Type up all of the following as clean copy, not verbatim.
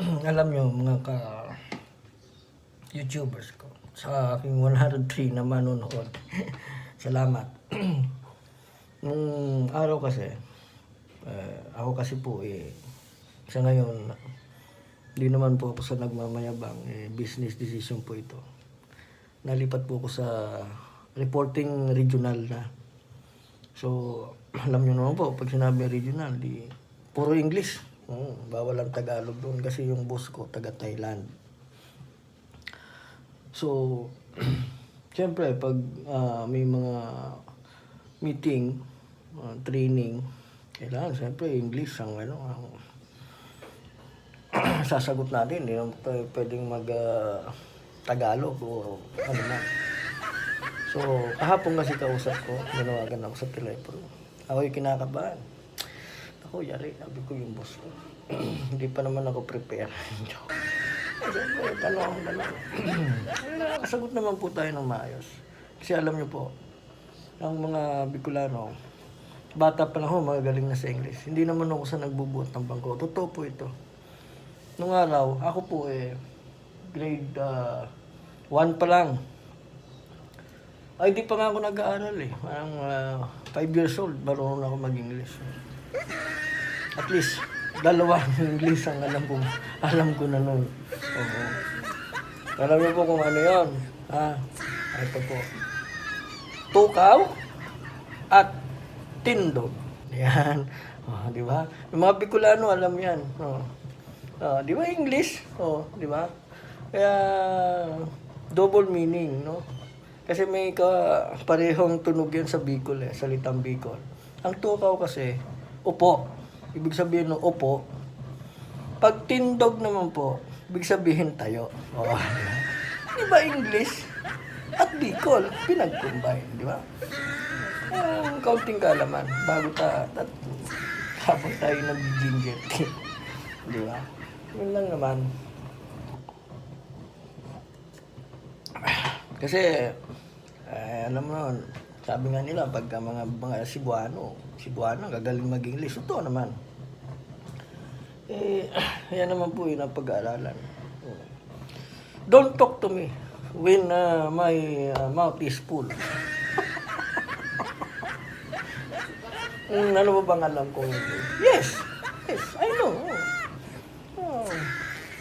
Alam nyo mga ka-YouTubers ko, sa aking 103 na manonood, salamat. Nung araw kasi, ako kasi po sa ngayon, hindi naman po ako sa nagmamayabang, business decision po ito. Nalipat po ako sa reporting regional na. So, alam nyo naman po, pag sinabi regional, puro English. Bawal ang Tagalog doon kasi yung boss ko taga Thailand. So, siyempre pag may mga meeting, training, kailangan siyempre English ang sasagot natin. Hindi naman tayo pwedeng mag Tagalog o ano na. So, kahapon kasi kausap ko, nanawagan ako sa telepono. Ako'y kinakabahan. Ako, yari, sabi ko yung boss ko. Hindi pa naman ako prepare. Siyempre, tanong. Nakakasagot naman po tayo ng maayos. Kasi alam nyo po, ang mga Bicolano, bata pa lang ako, magagaling na sa English. Hindi naman ako sa nagbubuhat ng bangko. Totoo po ito. Nung araw, ako po grade 1 pa lang. Ay, di pa nga ako nag-aaral Parang 5 years old, marunong ako mag-English. At least, dalawang English ang alam ko na nun. Oo. Alam niyo po kung ano yun. Ito po. Tukaw at tindog. Yan. Di ba? Yung mga Bicolano, alam yan. Di ba English? Di ba? Kaya, double meaning, no? Kasi may parehong tunog yan sa Bicol salitang Bicol. Ang tukaw kasi, upo. Ibig sabihin ng upo. Pag tindog naman po, ibig sabihin tayo. Di ba English at Bicol, pinag-combine, di ba? Kaunting kalaman, bago habang tayo nag-ginger tea. Di ba? Yun lang naman. Kasi, alam mo naman, sabi nga nila, pagka mga Cebuano, gagaling mag-English. Ito naman. Yan naman po yun ang pag-aaralan. Don't talk to me when my mouth is full. Ano ba bang alam ko? Yes, I know.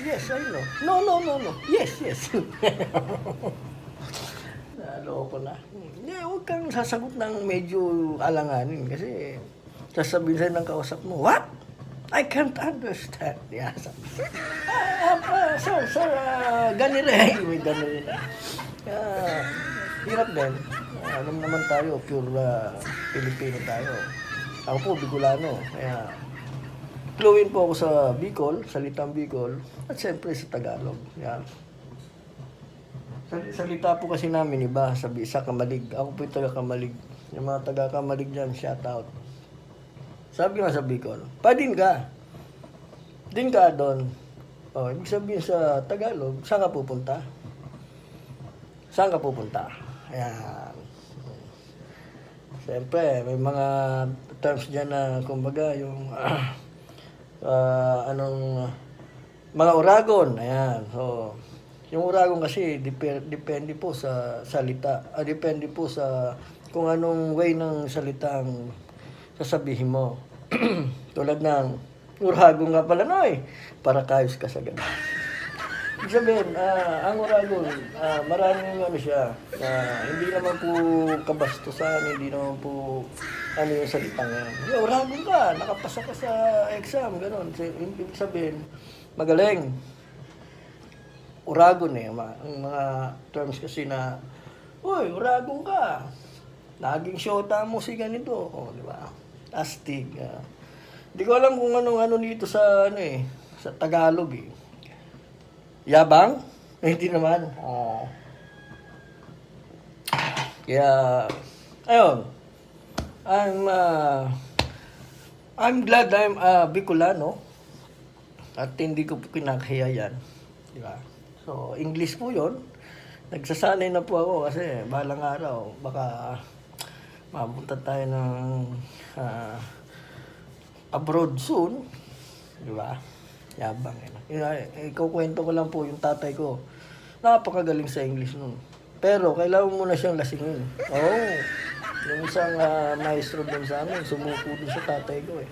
Yes, I know. No. Yes. Naloko na. Huwag kang sasagot ng medyo alanganin kasi sasabihin sa'yo ng kausap mo, what? I can't understand. Yeah, sir, ganire. May ganire na. Hirap din. Alam naman tayo, pure Pilipino tayo. Ako po, Bicolano. Kaya, fluent po ako sa Bicol, salitang Bicol, at siyempre sa Tagalog. Yan. Salita po kasi namin iba, sa Kamalig. Ako po yung taga-Kamalig. Yung mga taga-Kamalig dyan, shout out. Sabi nga sa Bicol, din ka doon. Ibig sabihin sa Tagalog, saan ka pupunta? Ayan. Siyempre, may mga terms dyan na, kumbaga, yung, mga Uragon. Ayan. So, yung Uragon kasi, depende po sa salita. Depende po sa kung anong way ng salitang sasabihin mo. Tulad ng, Uragon nga pala, noy. Para kayos ka sa gabi. Ibig sabihin, ang Uragon, maraming siya. Hindi naman po kabastusan, hindi naman po yung salitang yan. Uragon ka, nakapasa ka sa exam, gano'n. Ibig sabihin, magaling. Uragon ang mga terms kasi na, uy, Uragon ka. Naging syota mo si ganito. Di ba? Astig. Hindi ko alam kung ano dito sa sa Tagalog Yabang? Hindi naman. Kaya, ayun. I'm glad I'm Bicolano. At hindi ko po kinakahiya yan. Di ba? So, English po yun. Nagsasanay na po ako kasi balang araw, baka mapunta tayo ng abroad soon. Di ba? Yabang ikukwento ko lang po yung tatay ko. Napakagaling sa English nun. Pero kailangan mo na siyang lasingin. Yung isang maestro doon sa amin, sumuko doon sa tatay ko eh.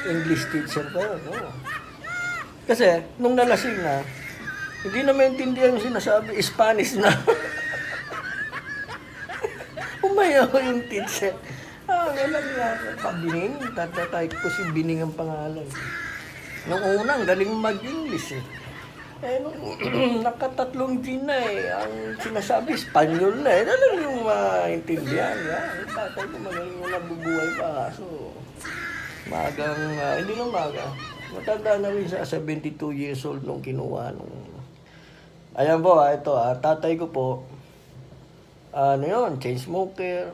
English teacher pa yun. Kasi, nung nalasing na, hindi na maintindihan yung sinasabi, Spanish na. Umayaw yung teacher. Walang nga, Bining, tatatay ko si Bining ang pangalan. Nung unang, galing mag-English eh. Nung nakatatlong G na ang sinasabi, Espanyol na Alam yung maintindihan. Yung tatay ko magaling mo nabubuhay pa. So, hindi na maga. Matanda na rin siya, 72 years old nung kinuha. Ayan po, ito tatay ko po, chain smoker.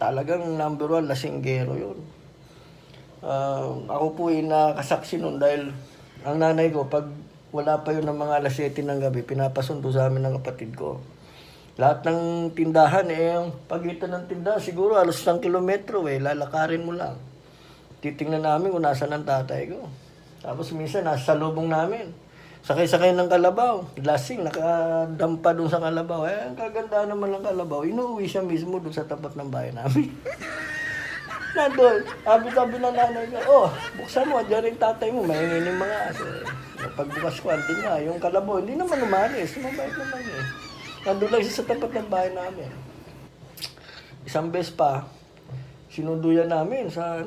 Talagang number 1 lasinggero yun. Ako po nakasaksi nun dahil ang nanay ko, pag wala pa yun ng mga alas 7 ng gabi, pinapasundo sa amin ng kapatid ko. Lahat ng tindahan, yung pagitan ng tindahan, siguro alos 1 kilometro, lalakarin mo lang. Titingnan namin kung nasaan ang tatay ko. Tapos minsan, nasa salubong namin. Sakay-sakay ng kalabaw. Lasing, nakadampa dun sa kalabaw. Ang kaganda naman ng kalabaw. Inuwi siya mismo dun sa tapat ng bahay namin. Nandun, sabi ng nanay ko, buksan mo, dyan rin tatay mo, mahinginig mga aso. Pagbukas ko, andun nga, yung kalabaw, hindi naman umalis, mabait naman eh. Nandun lang siya sa tapat ng bahay namin. Isang beses pa, sinuduyan namin sa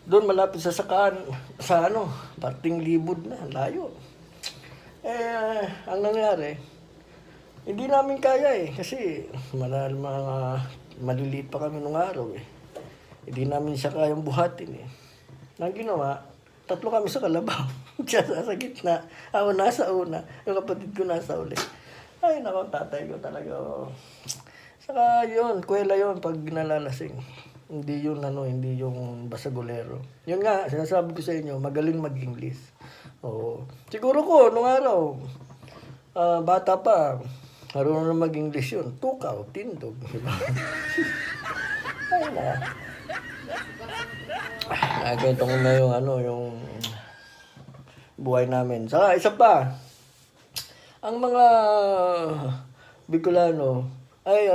doon malapit sa sakaan, sa parting libod na, layo. Ang nangyari, hindi namin kaya kasi mga maliliit pa kami nung araw Hindi namin siya kayang buhatin Nang ginawa, 3 kami sa kalabaw. Siya sa gitna. Ako nasa una. Yung kapatid ko nasa uli. Ay, naku, tatay ko talaga. Saka yun, kwela yun pag nalalasing. Hindi yun, hindi yung basagulero. Yun nga, sinasabi ko sa inyo, magaling mag-English. Siguro ko, nung araw, bata pa, marunong na mag-English yun. Tukaw, tindog. Diba? Ay, na. Nakagento ko na yung buhay namin. Saka isa pa, ang mga Bicolano ay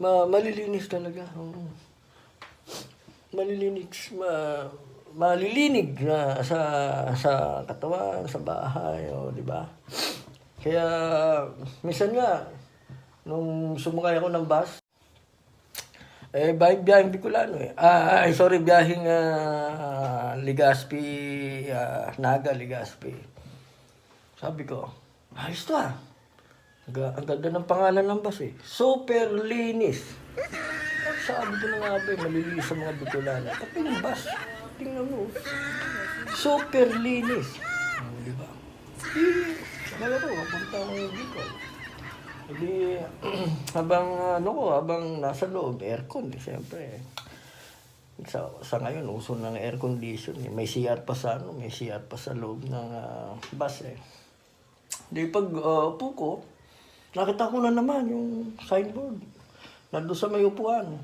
malilinis talaga. Malilinig na sa katawan, sa bahay, di ba? Kaya minsan nga nung sumakay ako ng bus, biyaheng Bicolano biyaheng Legazpi, Naga, Legazpi. Sabi ko, ayos to ang ganda ng pangalan ng bus Super linis. Sabi ko na nga malilinis sa mga Bicolano. Pati yung bus, tingnan mo. Super linis. Di ba? Sabi ko, kapunta ko yung Bicol. Hindi, habang nasa loob, aircon, siyempre. Sa ngayon, uso ng air condition. May CR pa sa loob ng bus Di pag upo ko, nakita ko na naman yung signboard. Nandun sa may upuan.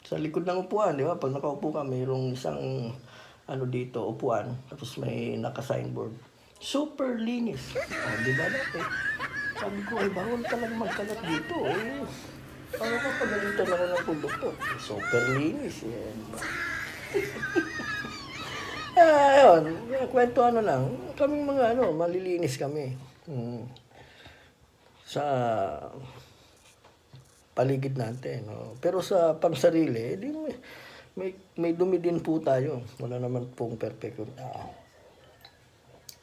Sa likod ng upuan, di ba? Pag nakaupo ka, mayroong isang dito, upuan. Tapos may naka-signboard. Super linis. Di ba dati? Sabi ko, bawal talaga magkalat dito Paano ka pagalitan ako ng konduktor? Super linis diba? Ayun, kwento lang. Kaming mga malilinis kami. Sa paligid natin. Pero sa pangsarili, may dumi din po tayo. Wala naman pong perfecto tao.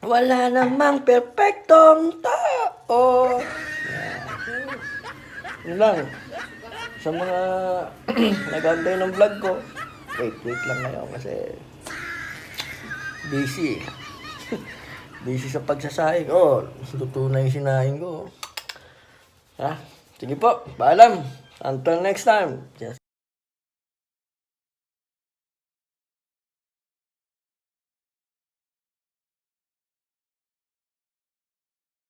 Wala namang perfectong tao. Yun lang. Sa mga nag-antay ng vlog ko, wait lang ngayon kasi busy. Busy sa pagsasaing. Luto na yung sinaing ko. Sige po, paalam. Until next time. Just